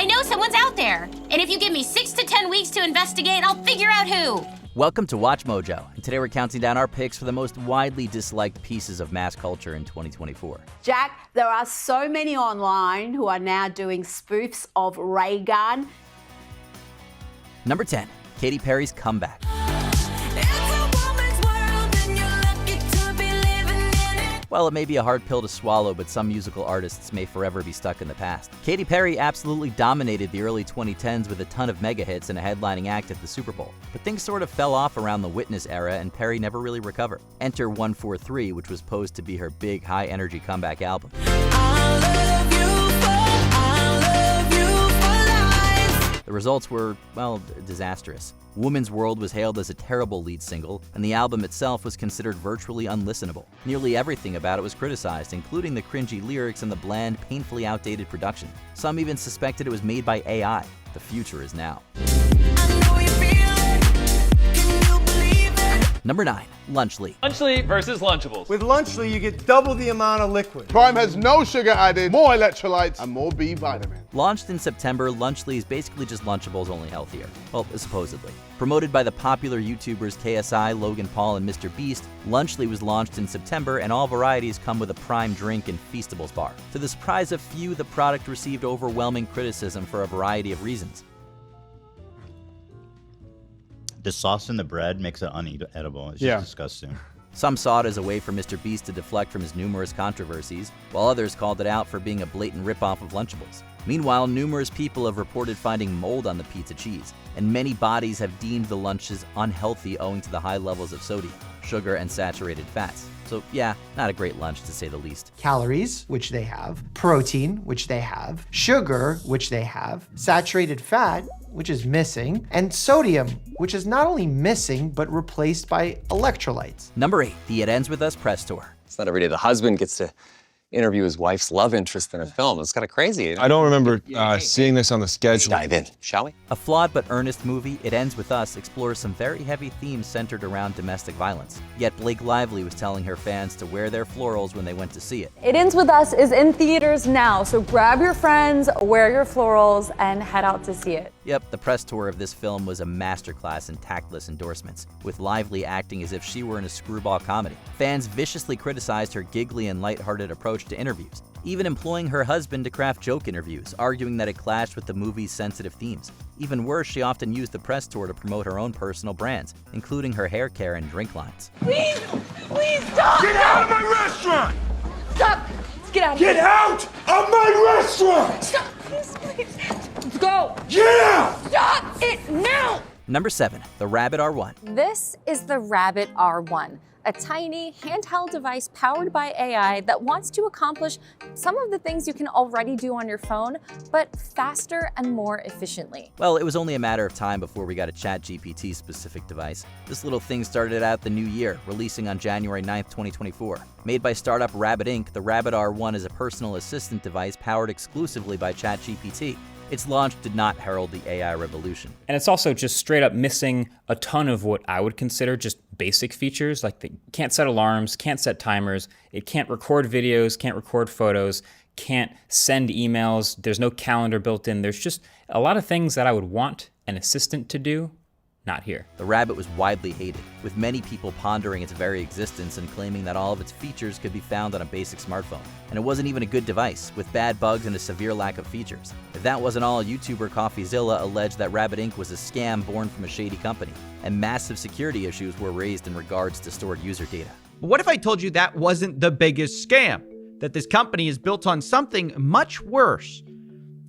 I know someone's out there. And if you give me 6 to 10 weeks to investigate, I'll figure out who. Welcome to Watch Mojo, and today we're counting down our picks for the most widely disliked pieces of mass culture in 2024. Jack, there are so many online who are now doing spoofs of Raygun. Number 10, Katy Perry's comeback. While it may be a hard pill to swallow, but some musical artists may forever be stuck in the past. Katy Perry absolutely dominated the early 2010s with a ton of mega hits and a headlining act at the Super Bowl. But things sort of fell off around the Witness era, and Perry never really recovered. Enter 143, which was posed to be her big, high-energy comeback album. The results were, well, disastrous. Woman's World was hailed as a terrible lead single, and the album itself was considered virtually unlistenable. Nearly everything about it was criticized, including the cringy lyrics and the bland, painfully outdated production. Some even suspected it was made by AI. The future is now. Number 9, Lunchly. Lunchly versus Lunchables. With Lunchly, you get double the amount of liquid. Prime has no sugar added, more electrolytes, and more B vitamins. Launched in September, Lunchly is basically just Lunchables, only healthier. Well, supposedly. Promoted by the popular YouTubers KSI, Logan Paul, and Mr. Beast, Lunchly was launched in September, and all varieties come with a Prime drink and Feastables bar. To the surprise of few, the product received overwhelming criticism for a variety of reasons. The sauce in the bread makes it unedible. It's just disgusting. Some saw it as a way for Mr. Beast to deflect from his numerous controversies, while others called it out for being a blatant ripoff of Lunchables. Meanwhile, numerous people have reported finding mold on the pizza cheese, and many bodies have deemed the lunches unhealthy owing to the high levels of sodium, sugar, and saturated fats. So yeah, not a great lunch to say the least. Calories, which they have, protein, which they have, sugar, which they have, saturated fat, which is missing, and sodium, which is not only missing, but replaced by electrolytes. Number 8, the It Ends With Us press tour. It's not every day the husband gets to interview his wife's love interest in a film. It's kind of crazy. I don't remember seeing this on the schedule. Dive in, shall we? A flawed but earnest movie, It Ends With Us explores some very heavy themes centered around domestic violence. Yet Blake Lively was telling her fans to wear their florals when they went to see it. It Ends With Us is in theaters now, so grab your friends, wear your florals, and head out to see it. Yep, the press tour of this film was a masterclass in tactless endorsements, with Lively acting as if she were in a screwball comedy. Fans viciously criticized her giggly and lighthearted approach to interviews, even employing her husband to craft joke interviews, arguing that it clashed with the movie's sensitive themes. Even worse, she often used the press tour to promote her own personal brands, including her hair care and drink lines. Please stop! Get out of my restaurant! Stop! Let's get out of Get here. out of my restaurant! Stop! Please. Let's go! Get out! Stop it now! Number 7, the Rabbit R1. This is the Rabbit R1, a tiny handheld device powered by AI that wants to accomplish some of the things you can already do on your phone, but faster and more efficiently. Well, it was only a matter of time before we got a ChatGPT specific device. This little thing started out the new year, releasing on January 9th, 2024. Made by startup Rabbit Inc., the Rabbit R1 is a personal assistant device powered exclusively by ChatGPT. Its launch did not herald the AI revolution. And it's also just straight up missing a ton of what I would consider just basic features, like it can't set alarms, can't set timers, it can't record videos, can't record photos, can't send emails, there's no calendar built in. There's just a lot of things that I would want an assistant to do, not here. The Rabbit was widely hated, with many people pondering its very existence and claiming that all of its features could be found on a basic smartphone. And it wasn't even a good device, with bad bugs and a severe lack of features. If that wasn't all, YouTuber CoffeeZilla alleged that Rabbit Inc. was a scam born from a shady company, and massive security issues were raised in regards to stored user data. But what if I told you that wasn't the biggest scam? That this company is built on something much worse?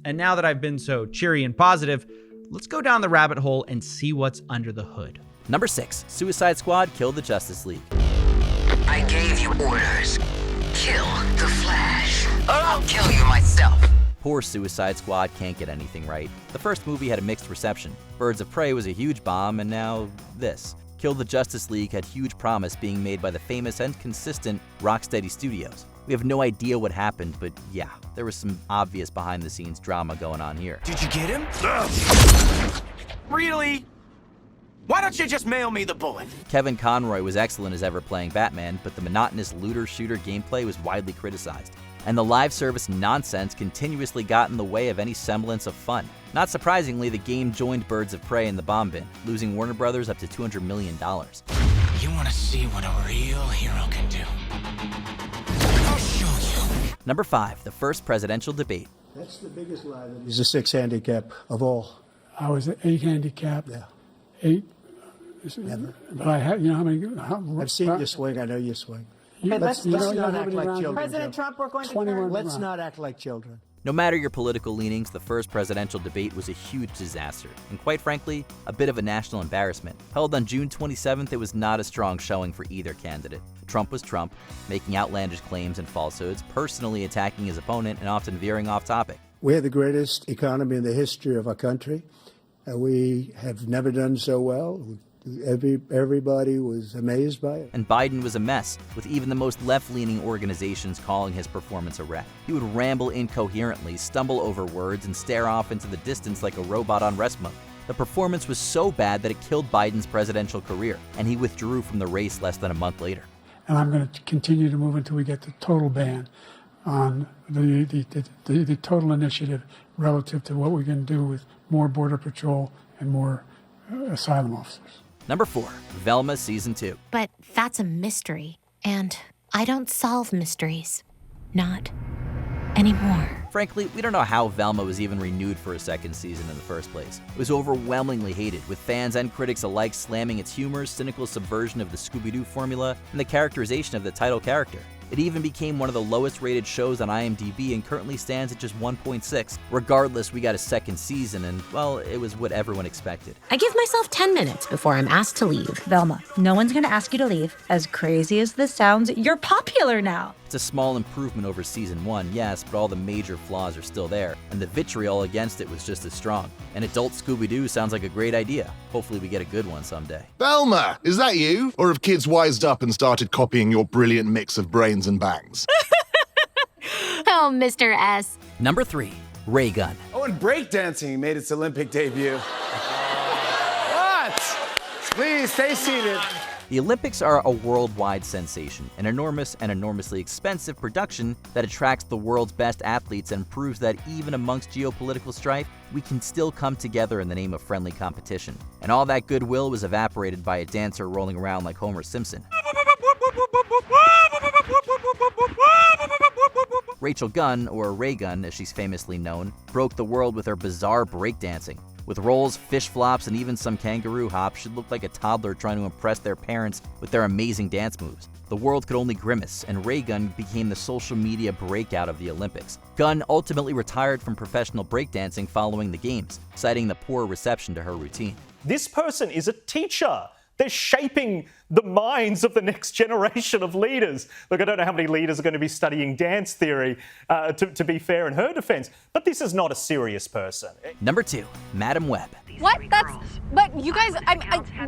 And now that I've been so cheery and positive, let's go down the rabbit hole and see what's under the hood. Number 6, Suicide Squad killed the Justice League. I gave you orders. Kill the Flash, or I'll kill you myself. Poor Suicide Squad can't get anything right. The first movie had a mixed reception. Birds of Prey was a huge bomb, and now this. Kill the Justice League had huge promise, being made by the famous and consistent Rocksteady Studios. We have no idea what happened, but yeah, there was some obvious behind-the-scenes drama going on here. Did you get him? Really? Why don't you just mail me the bullet? Kevin Conroy was excellent as ever playing Batman, but the monotonous looter-shooter gameplay was widely criticized. and the live service nonsense continuously got in the way of any semblance of fun. Not surprisingly, the game joined Birds of Prey in the bomb bin, losing Warner Brothers up to $200 million. You want to see what a real hero can do? I'll show you. Number 5, the first presidential debate. That's the biggest lie. He's a 6 handicap of all. I was an 8 handicap. Yeah. 8. Never. But I had, how many? I've seen you swing. I know you swing. Hey, let's not act like children. President Trump, we're going to 21 Let's not act like children. No matter your political leanings, the first presidential debate was a huge disaster, and quite frankly, a bit of a national embarrassment. Held on June 27th, it was not a strong showing for either candidate. Trump was Trump, making outlandish claims and falsehoods, personally attacking his opponent, and often veering off topic. We have the greatest economy in the history of our country, and we have never done so well. Everybody was amazed by it. And Biden was a mess, with even the most left-leaning organizations calling his performance a wreck. He would ramble incoherently, stumble over words, and stare off into the distance like a robot on rest mode. The performance was so bad that it killed Biden's presidential career, and he withdrew from the race less than a month later. And I'm going to continue to move until we get the total ban on the total initiative relative to what we can do with more Border Patrol and more asylum officers. Number 4, Velma Season 2. But that's a mystery, and I don't solve mysteries. Not anymore. Frankly, we don't know how Velma was even renewed for a second season in the first place. It was overwhelmingly hated, with fans and critics alike slamming its humor, cynical subversion of the Scooby-Doo formula, and the characterization of the title character. It even became one of the lowest rated shows on IMDb and currently stands at just 1.6. Regardless, we got a second season and, well, it was what everyone expected. I give myself 10 minutes before I'm asked to leave. Velma, no one's gonna ask you to leave. As crazy as this sounds, you're popular now. It's a small improvement over season 1, yes, but all the major flaws are still there, and the vitriol against it was just as strong. An adult Scooby-Doo sounds like a great idea. Hopefully we get a good one someday. Velma, is that you? Or have kids wised up and started copying your brilliant mix of brains and bangs? Oh, Mr. S. Number 3, Raygun. Oh, and breakdancing made its Olympic debut. What? Please, stay seated. The Olympics are a worldwide sensation, an enormous and enormously expensive production that attracts the world's best athletes and proves that even amongst geopolitical strife, we can still come together in the name of friendly competition. And all that goodwill was evaporated by a dancer rolling around like Homer Simpson. Rachel Gunn, or Raygun as she's famously known, broke the world with her bizarre breakdancing. With rolls, fish flops, and even some kangaroo hops, she looked like a toddler trying to impress their parents with their amazing dance moves. The world could only grimace, and Raygun became the social media breakout of the Olympics. Gunn ultimately retired from professional breakdancing following the games, citing the poor reception to her routine. This person is a teacher. They're shaping the minds of the next generation of leaders. Look, I don't know how many leaders are going to be studying dance theory, to be fair in her defense, but this is not a serious person. Number 2, Madam Web. What? But you guys,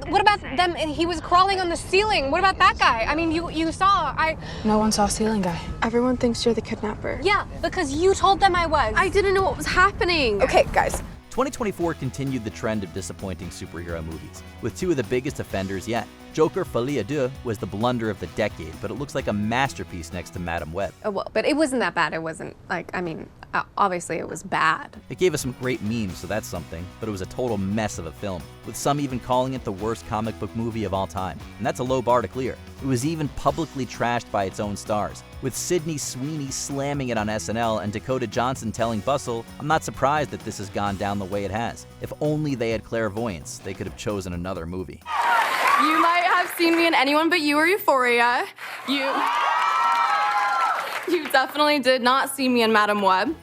what about them? He was crawling on the ceiling. What about that guy? I mean, you saw, No one saw ceiling guy. Everyone thinks you're the kidnapper. Yeah, because you told them I was. I didn't know what was happening. Okay, guys. 2024 continued the trend of disappointing superhero movies, with 2 of the biggest offenders yet. Joker Folie à Deux was the blunder of the decade, but it looks like a masterpiece next to Madam Web. Oh, well, but it wasn't that bad. It wasn't, obviously it was bad. It gave us some great memes, so that's something, but it was a total mess of a film, with some even calling it the worst comic book movie of all time. And that's a low bar to clear. It was even publicly trashed by its own stars, with Sydney Sweeney slamming it on SNL and Dakota Johnson telling Bustle, "I'm not surprised that this has gone down the way it has. If only they had clairvoyance, they could have chosen another movie." You might have seen me in Anyone But You or Euphoria. You definitely did not see me in Madam Web.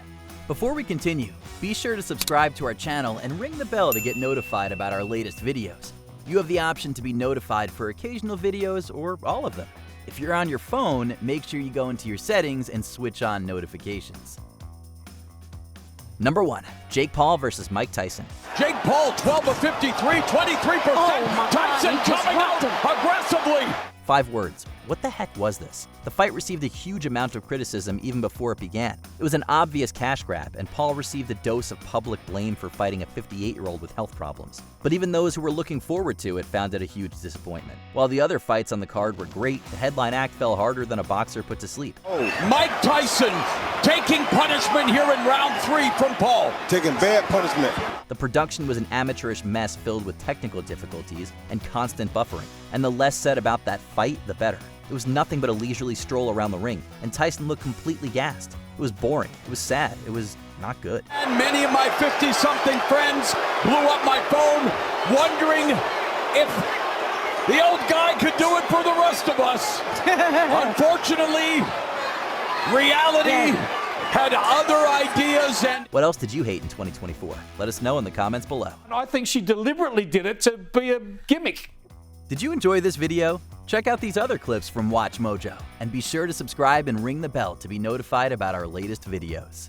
Before we continue, be sure to subscribe to our channel and ring the bell to get notified about our latest videos. You have the option to be notified for occasional videos or all of them. If you're on your phone, make sure you go into your settings and switch on notifications. Number 1, Jake Paul versus Mike Tyson. Jake Paul, 12 of 53, 23%. Tyson coming out aggressively. 5 words. What the heck was this? The fight received a huge amount of criticism even before it began. It was an obvious cash grab, and Paul received a dose of public blame for fighting a 58-year-old with health problems. But even those who were looking forward to it found it a huge disappointment. While the other fights on the card were great, the headline act fell harder than a boxer put to sleep. Mike Tyson taking punishment here in round 3 from Paul. Taking bad punishment. The production was an amateurish mess filled with technical difficulties and constant buffering. And the less said about that fight, the better. It was nothing but a leisurely stroll around the ring, and Tyson looked completely gassed. It was boring. It was sad. It was not good. And many of my 50-something friends blew up my phone wondering if the old guy could do it for the rest of us. Unfortunately, reality had other ideas. And what else did you hate in 2024? Let us know in the comments below. I think she deliberately did it to be a gimmick. Did you enjoy this video? Check out these other clips from WatchMojo, and be sure to subscribe and ring the bell to be notified about our latest videos.